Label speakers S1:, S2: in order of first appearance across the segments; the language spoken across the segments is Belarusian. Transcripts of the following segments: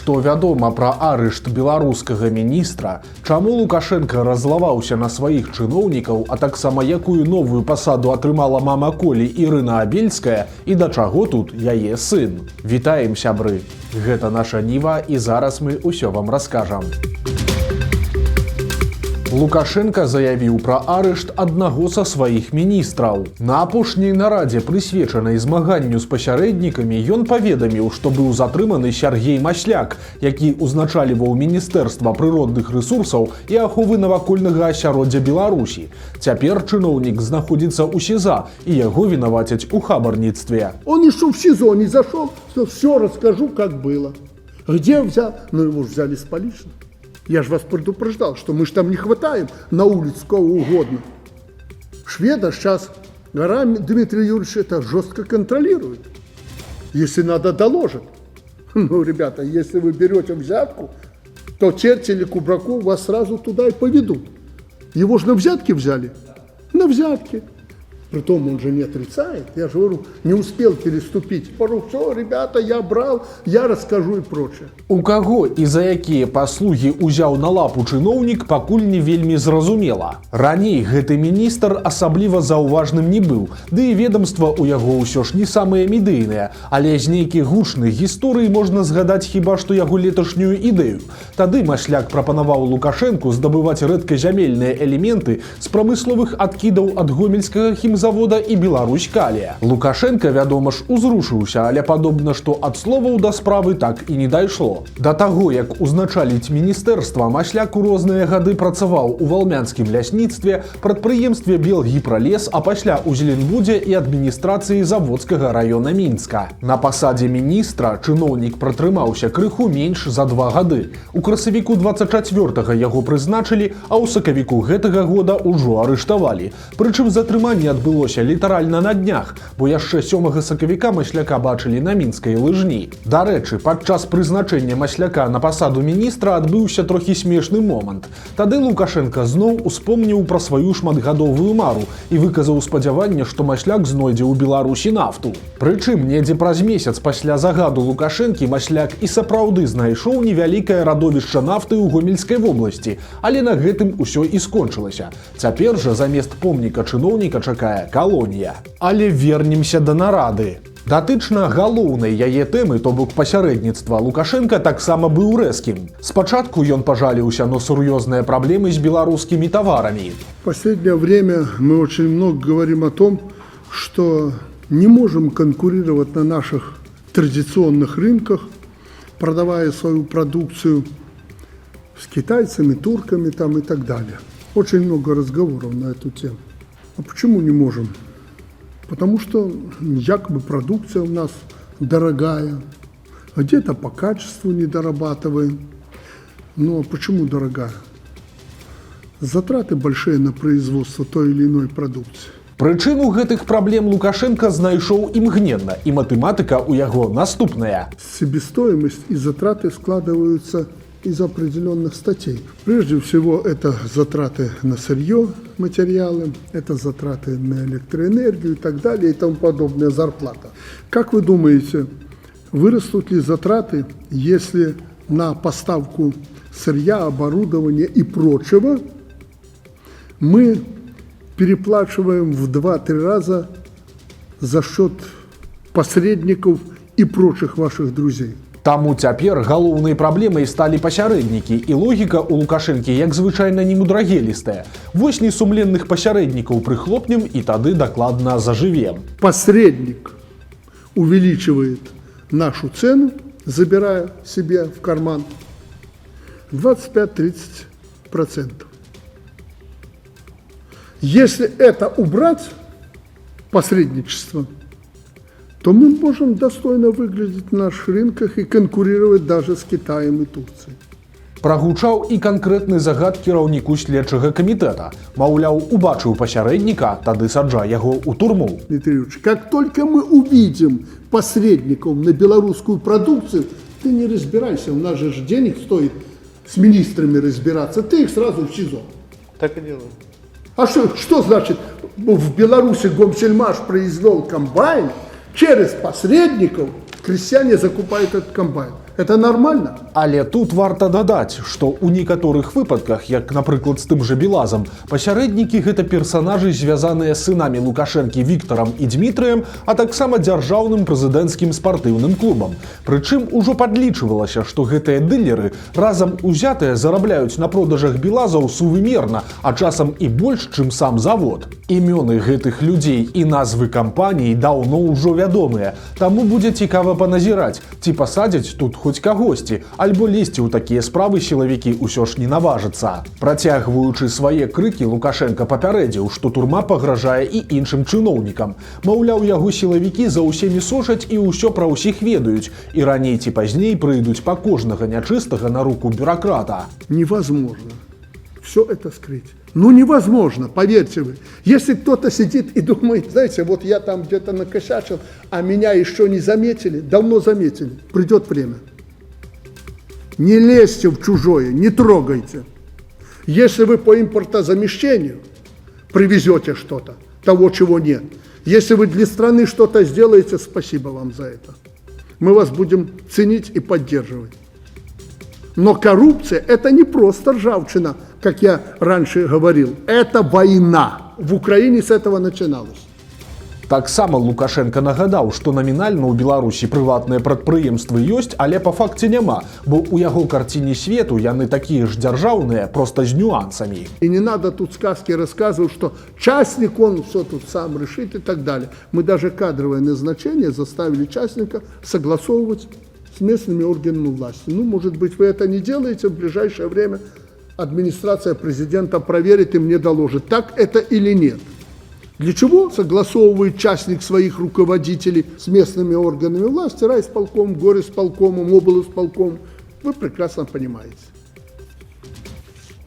S1: Што вядома пра арышт беларускага міністра, чаму Лукашенко раззлаваўся на сваіх чыноўнікаў, а таксама якую новую пасаду атрымала мама Колі Ірына Абельская і да чаго тут яе сын. Вітаем, сябры! Гэта наша Ніва, і зараз мы ўсё вам раскажам. Лукашенко заявіў пра арышт аднаго са сваіх міністраў. На апошняй нарадзе, прысвечанай змаганню з пасярэднікамі, ён паведаміў, што быў затрыманы Сяргей Масляк, які ўзначальваў Міністэрства прыродных рэсурсаў і аховы навакольнага асяроддзя Беларусі. Цяпер чыноўнік знаходзіцца ў СІЗА, і яго вінавацяць у хабарніцтве.
S2: Он еще в СИЗО не зашел, что все расскажу, как было. Где взял? Ну, его же взяли с поличным. Я же вас предупреждал, что мы же там не хватаем на улице кого угодно. Шведа сейчас, гора Дмитрий Юрьевич это жестко контролирует. Если надо, доложит. Ну, ребята, если вы берете взятку, то черти или Кубраку вас сразу туда и поведут. Его же на взятки взяли. На взятки. Притом он же не отрицает. Я же говорю, не успел переступить. Пору, все, ребята, я брал, я расскажу и прочее.
S1: У каго і за якія паслугі ўзяў на лапу чыноўнік, пакуль не вельмі зразумела. Раней гэты міністр асабліва заўважным не быў, ды і ведомства ў яго ўсё ж не самыя медыйныя, але з нейкіх гучных гісторый можна згадаць хіба што яго леташнюю ідэю. Тады Масляк прапанаваў Лукашэнку здабываць рэдказямельныя элементы з прамысловых адкідаў ад гомельскага хімзавода і Беларусь Калія. Лукашенко, вядома ж, узрушыўся, але падобна, што ад словаў да справы так і не дайшло. Да таго, як узначаліць міністэрства, Масляк у розныя гады працаваў у валмянскім лясніцтве, прадпрыемстве Белгіпралес, а пасля ў Зеленбудзе і адміністрацыі Заводскага района Мінска. На пасадзе міністра чыноўнік пратрымаўся крыху менш за 2 гады. У красавіку 24-га яго прызначылі, а ў сакавіку гэтага года ўжо арыштавалі. Прычым затрыманне адбылося літаральна на днях, бо яшчэ 7 сакавіка Масляка бачылі на мінскай лыжні. Дарэчы, падчас прызначэння Масляка на пасаду міністра адбыўся трохі смешны момант. Тады Лукашенко зноў успомніў пра сваю шматгадовую мару і выказаў спадзяванне, што Масляк знойдзе ў Беларусі нафту. Прычым, недзе праз месяц пасля загаду Лукашэнкі Масляк і сапраўды знайшоў невялікае радовішча нафты ў Гомельскай вобласці, але на гэтым усё і скончылася. Цяпер жа замест помніка чыноўніка чакае калонія. Але вернемся да нарады. Датычна галоўнай яе тэмы, то бок пасярэдніцтва, Лукашенко таксама быў рэзкім. Спачатку ён пажаліўся на сур'ёзныя праблемы з беларускімі таварамі.
S2: В последнее время мы очень много говорим о том, что не можем конкурировать на наших традиционных рынках, продавая свою продукцию с китайцами, турками там и так далее. Очень много разговоров на эту тему. А почему не можем? Потому что якобы продукция у нас дорогая, где-то по качеству не дорабатываем. Ну а почему дорогая? Затраты большие на производство той или иной продукции.
S1: Прычыну гэтых праблем Лукашенко знайшоў імгненна, і матэматыка ў яго наступная.
S2: Себестоимость и затраты складываются из определенных статей. Прежде всего, это затраты на сырье, материалы, это затраты на электроэнергию и так далее, и тому подобное, зарплата. Как вы думаете, вырастут ли затраты, если на поставку сырья, оборудования и прочего мы переплачиваем в 2-3 раза за счет посредников и прочих ваших друзей?
S1: Таму цяпер галоўнай праблемай сталі пасярэднікі, і логіка ў Лукашэнкі, як звычайна, не мудрагелістая. Вось несумленных пасярэднікаў прыхлопнем, і тады дакладна зажывем.
S2: Посредник увеличивает нашу цену, забирая себе в карман 25-30%. Если это убрать, посредничество, то мы можем достойно выглядеть на наших рынках и конкурировать даже с Китаем и Турцией.
S1: Прагучаў і канкрэтны загад кіраўніку следчага камітэта. Маўляў, убачыў пасярэдніка, тады саджай яго ў турму.
S2: Дмитрий Юрьевич, как только мы увидим посредников на белорусскую продукцию, ты не разбирайся, у нас же денег стоит с министрами разбираться, ты их сразу в СИЗО.
S3: Так и делаю.
S2: А что значит, в Беларуси Гомсельмаш произвел комбайн, через посредников крестьяне закупают этот комбайн. Это нормально?
S1: Але тут варта дадаць, што ў некаторых выпадках, як, напрыклад, з тым жа Белазам, пасярэднікі гэта персанажы, звязаныя з сынамі Лукашэнкі Віктарам і Дмітрыем, а таксама дзяржаўным прэзідэнцкім спартыўным клубам. Прычым ужо падлічвалася, што гэтыя дылеры разам узятыя зарабляюць на продажах Белазаў сувымерна, а часам і больш, чым сам завод. Імёны гэтых людзей і назвы кампаній даўно ўжо вядомыя, таму будзе цікава паназіраць, ці пасадзяць тут хоць кагосьці, альбо лезці ў такія справы сілавікі ўсё ж не наважацца. Працягваючы свае крыкі, Лукашенко папярэдзіў, што турма пагражае і іншым чыноўнікам. Маўляў, яго сілавікі за ўсімі сочаць і ўсё пра ўсіх ведаюць, і раней ці пазней прыйдуць па кожнага нячыстага на руку бюракрата.
S2: Невозможно все это скрыть. Ну невозможно, поверьте вы. Если кто-то сидит и думает, знаете, вот я там где-то накосячил, а меня еще не заметили, давно заметили, придет время. Не лезьте в чужое, не трогайте. Если вы по импортозамещению привезете что-то, того, чего нет, если вы для страны что-то сделаете, спасибо вам за это. Мы вас будем ценить и поддерживать. Но коррупция – это не просто ржавчина, как я раньше говорил. Это война. В Украине с этого начиналось.
S1: Таксама Лукашенко нагадаў, што намінальна ў Беларусі прыватныя прадпрыемствы ёсць, але па факце няма, бо ў яго карціне свету яны такія ж дзяржаўныя, проста з нюансамі.
S2: И не надо тут сказки рассказывать, что частник, он все тут сам решит и так далее. Мы даже кадровое назначение заставили частника согласовывать с местными органами власти. Ну, может быть, вы это не делаете, в ближайшее время администрация президента проверит и мне доложит, так это или нет. Для чего согласовывает частник своих руководителей с местными органами власти, райисполком, горисполкомом, облисполком? Вы прекрасно понимаете.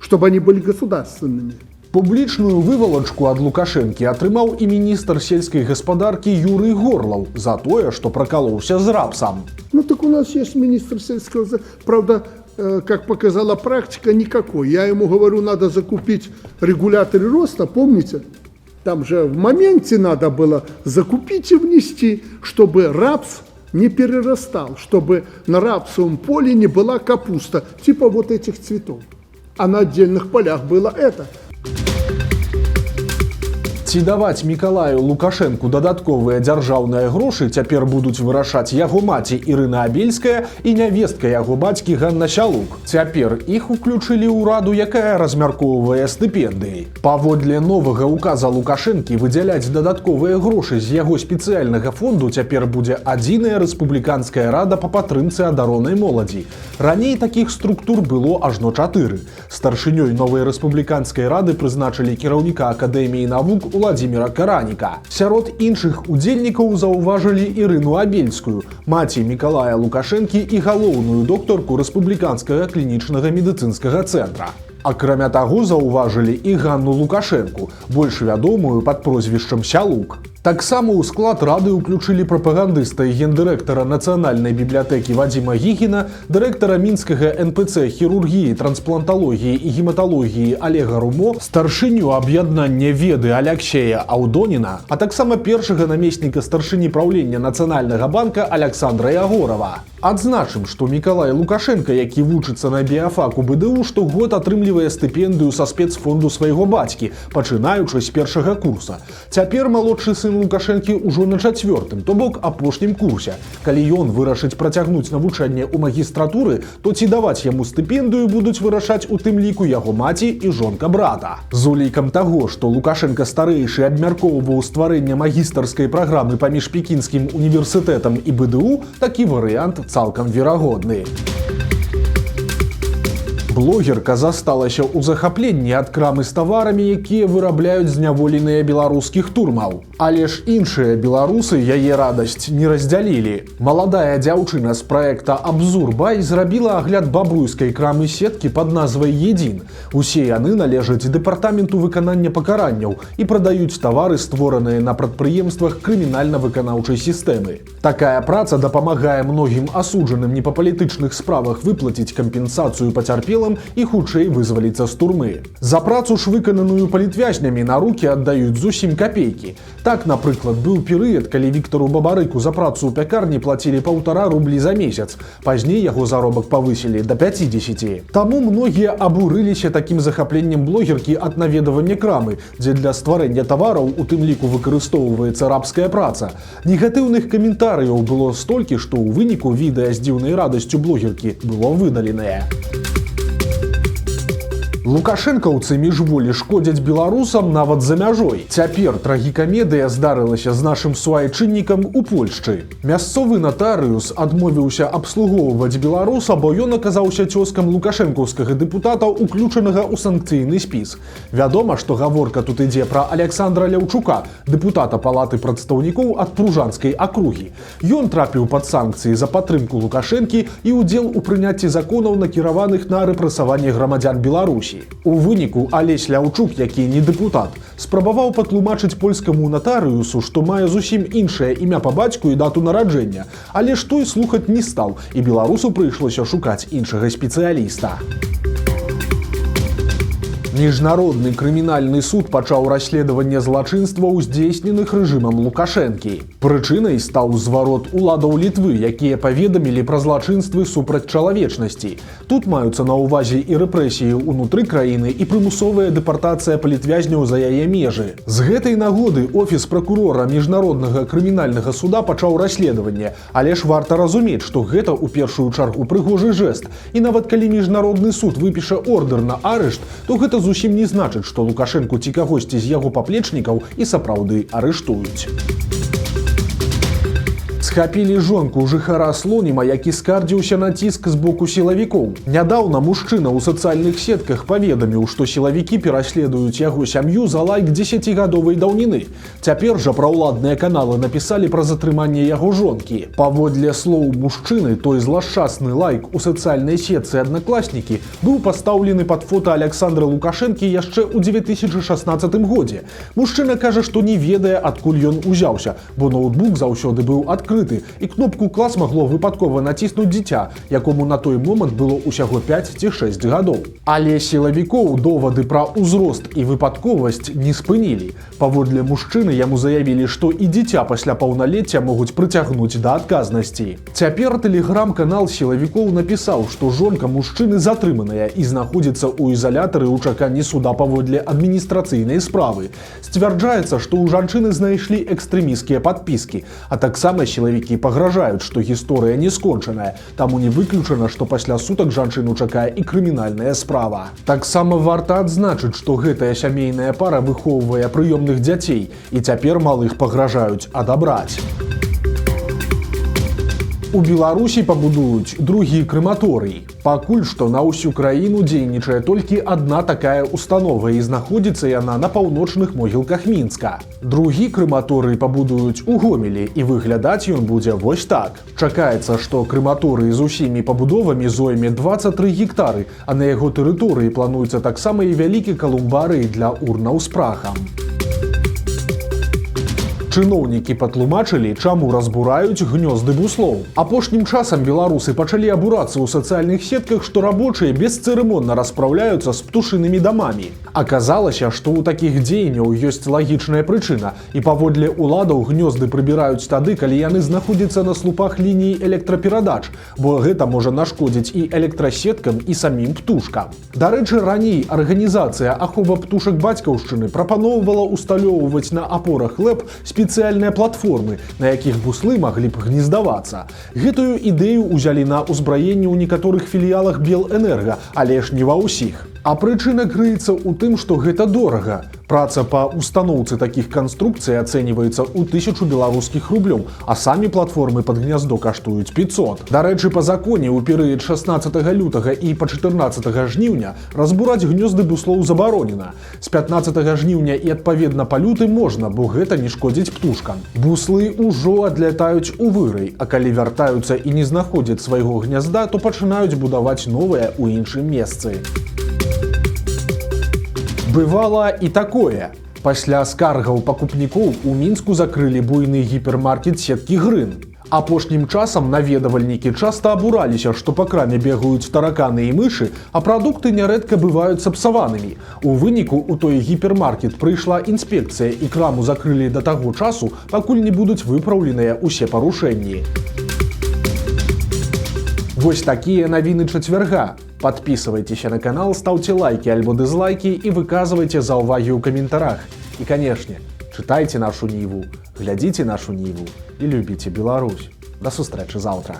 S2: Чтобы они были государственными.
S1: Публічную вывалачку ад Лукашэнкі атрымаў і міністр сельскай гаспадаркі Юрый Горлаў за тое, што пракалоўся з рапсам.
S2: Ну так у нас есть министр сельского, правда, как показала практика, никакой. Я ему говорю, надо закупить регуляторы роста, помните? Там же в моменте надо было закупить и внести, чтобы рапс не перерастал, чтобы на рапсовом поле не была капуста, типа вот этих цветов. А на отдельных полях было это.
S1: Ці даваць Мікалаю Лукашэнку дадатковыя дзяржаўныя грошы цяпер будуць вырашаць яго маці Ірына Абельская і нявестка яго бацькі Ганна Сялук. Цяпер іх уключылі ў раду, якая размяркоўвае стыпендыі. Паводле новага указа Лукашэнкі выдзяляць дадатковыя грошы з яго спецыяльнага фонду цяпер будзе адзіная рэспубліканская рада па падтрымцы адаронай моладзі. Раней такіх структур было ажно 4. Старшынёй новай рэспубліканскай рады прызначылі кіраўніка Акадэміі навук Владимира Караніка. Сярод іншых удзельнікаў заўважылі Ірыну Абельскую, маці Мікалая Лукашэнкі і галоўную доктарку рэспубліканскага клінічнага медыцынскага цэнтра. Акрамя таго, заўважылі і Ганну Лукашэнку, больш вядомую пад прозвішчам Сялук. Таксама ў склад рады ўключылі прапагандыста і гендырэктара Нацыянальнай бібліятэкі Вадзіма Гігіна, дырэктара мінскага НПЦ хірургіі, транспланталогіі і гематалогіі Олега Румо, старшыню аб'яднання веды Аляксея Аўдоніна, а таксама першага намесніка старшыні праўлення Нацыянальнага банка Аляксандра Ягорава. Адзначым, што Мікалай Лукашенка, які вучыцца на біяфаку БДУ, штогод атрымлівае стыпендыю са спецфонду свайго бацькі, пачынаючы з першага курса. Цяпер малодшы сын Лукашэнкі ўжо на 4-м, то бок апошнім курсе. Калі ён вырашыць працягнуць навучанне ў магістратуры, то ці даваць яму стыпендыю будуць вырашаць у тым ліку яго маці і жонка брата. З улікам таго, што Лукашенка старэйшы абмяркоўваў стварэнне магістарскай праграмы паміж Пекінскім універсітэтам і БДУ, такі варыянт цалкам верагодны. Блогерка засталася ў захапленні ад крамы з таварамі, якія вырабляюць зняволеныя беларускіх турмаў. Але ж іншыя беларусы яе радасць не раздзялілі. Маладая дзяўчына з праекта «Абзур-Бай» зрабіла агляд бабруйскай крамы сеткі пад назвай «Едзін». Усе яны належаць дэпартаменту выканання пакаранняў і прадаюць тавары, створаныя на прадпрыемствах крымінальна-выканаўчай сістэмы. Такая праца дапамагае многім асуджаным не па палітычных справах выплаціць кампенсацыю пацярпелым матэрыялам і хутчэй вызваліцца з турмы. За працу ж выкананую палітвязнямі на рукі аддаюць зусім капейкі. Так, напрыклад, быў перыяд, калі Віктару Бабарыку за працу ў пякарні плацілі 1,5 рублі за месяц. Пазней яго заробак павысілі да 50. Таму многія абурыліся такім захапленнем блогеркі ад наведавання крамы, дзе для стварэння тавараў у тым ліку выкарыстоўваецца рабская праца. Негатыўных каментарыяў было столькі, што ў выніку відэа з дзіўнай радасцю блогеркі было выдаленае. Лукашэнкаўцы міжволі шкодзяць беларусам нават за мяжой. Цяпер трагікамедыя здарылася з нашым суайчыннікам у Польшчы. Мясцовы натарыус адмовіўся абслугоўваць беларуса, бо ён аказаўся цёзкам лукашэнкаўскага дэпутата, уключанага ў санкцыйны спіс. Вядома, што гаворка тут ідзе пра Александра Ляўчука, дэпутата палаты прадстаўнікоў ад Пружанскай акругі. Ён трапіў пад санкцыі за падтрымку Лукашэнкі і ўдзел у прыняцці законаў, накіраваных на рэпрэсаванне грамадзян Беларусі. У выніку Алесь Ляўчук, які не дэпутат, спрабаваў патлумачыць польскаму натарыусу, што мае зусім іншае імя па бацьку і дату нараджэння, але ж той слухаць не стаў, і беларусу прыйшлося шукаць іншага спецыяліста. Міжнародны крымінальны суд пачаў расследаванне злачынстваў, здзейсненых рэжымам Лукашэнкі. Прычынай стаў зварот уладаў Літвы, якія паведамілі пра злачынствы супраць чалавечнасці. Тут маюцца на ўвазе і рэпрэсіі ўнутры краіны, і прымусовая дэпартацыя палітвязняў за яе межы. З гэтай нагоды офіс пракурора міжнароднага крымінальнага суда пачаў расследаванне, але ж варта разумець, што гэта ў першую чаргу прыгожы жэст, і нават калі міжнародны суд выпіша ордэр на арышт, то гэта зусім не значыць, што Лукашэнку ці кагосьці з яго паплечнікаў і сапраўды арыштуюць. Схапілі жонку жыхара Слоніма, які скардзіўся на ціск з боку сілавікоў. Нядаўна мужчына ў сацыяльных сетках паведаміў, што сілавікі пераследуюць яго сям'ю за лайк 10гадовай даўніны. Цяпер жа праўладныя каналы напісалі пра затрыманне яго жонкі. Паводле слоў мужчыны, той злашчасны лайк у сацыяльнай сетцы «Аднакласнікі» быў пастаўлены пад фота Александра Лукашэнкі яшчэ ў 2016 годзе. Мужчына кажа, што не ведае, адкуль ён узяўся, бо ноутбук заўсёды быў адкрыты, і кнопку «клас» магло выпадкова націснуць дзіця, якому на той момант было ўсяго 5 ці 6 гадоў. Але сілавікоў довады пра ўзрост і выпадковасць не спынілі. Паводле мужчыны яму заявілі, што і дзіця пасля паўналецця могуць прыцягнуць да адказнасці. Цяпер тэлеграм-канал сілавікоў напісаў, што жонка мужчыны затрыманая і знаходзіцца ў ізалятары ў чаканні суда паводле адміністрацыйнай справы. Сцвярджаецца, што ў жанчыны знайшлі экстрэмісцкія падпіскі, а таксама сілавікі пагражаюць, што гісторыя не скончаная, таму не выключана, што пасля сутак жанчыну чакае і крымінальная справа. Таксама варта адзначыць, што гэтая сямейная пара выхоўвае прыёмных дзяцей, і цяпер малых пагражаюць адабраць. У Беларусі пабудуюць другі крэматорый. Пакуль што на ўсю краіну дзейнічае толькі адна такая установа, і знаходзіцца яна на паўночных могілках Мінска. Другі крэматорый пабудуюць у Гомелі, і выглядаць ён будзе вось так. Чакаецца, што крэматорый з усімі пабудовамі зойме 23 гектары, а на яго тэрыторыі плануецца таксама і вялікі калумбарый для урнаў з прахам. Чыноўнікі патлумачылі, чаму разбураюць гнёзды буслоў. Апошнім часам беларусы пачалі абурацца ў сацыяльных сетках, што рабочыя бесцырымонна распраўляюцца з птушынымі дамамі. Аказалася, што ў такіх дзеянняў ёсць лагічная прычына, і паводле ўладаў гнёзды прыбіраюць тады, калі яны знаходзяцца на слупах лініі электраперадач, бо гэта можа нашкодзіць і электрасеткам, і самім птушкам. Дарэчы, раней арганізацыя ахова птушак бацькаўшчыны прапаноўвала усталёўваць на апорах ЛЭП спецыяльныя платформы, на якіх буслы маглі б гнездавацца. Гэтую ідэю ўзялі на ўзбраенне ў некаторых філіялах Белэнерга, але ж не ва ўсіх. А прычына крыецца ў тым, што гэта дорага. Праца па устаноўцы такіх канструкцый ацэньваецца ў 1000 беларускіх рублёў, а самі платформы пад гняздо каштуюць 500. Дарэчы, па законе ў перыяд 16 лютага і па 14 жніўня разбураць гнёзды буслоў забаронена. З 15 жніўня і адпаведна па люты можна, бо гэта не шкодзіць птушкам. Буслы ўжо адлятаюць у вырай, а калі вяртаюцца і не знаходзяць свайго гнязда, то пачынаюць будаваць новае ў іншым месцы. Бывала і такое. Пасля скаргаў пакупнікоў у Мінску закрылі буйны гіпермаркет сеткі «Грын». Апошнім часам наведавальнікі часта абураліся, што па краме бегаюць тараканы і мышы, а прадукты нярэдка бываюць сапсаванымі. У выніку у той гіпермаркет прыйшла інспекцыя і краму закрылі да таго часу, пакуль не будуць выпраўленыя ўсе парушэнні. Вось такія навіны чацвярга. Подписывайтеся на канал, ставьте лайки альбо дизлайки и выказывайте заўвагі ў каментарах. И, конечно, читайте нашу Ниву, глядите нашу Ниву и любите Беларусь. До сустрэчы завтра.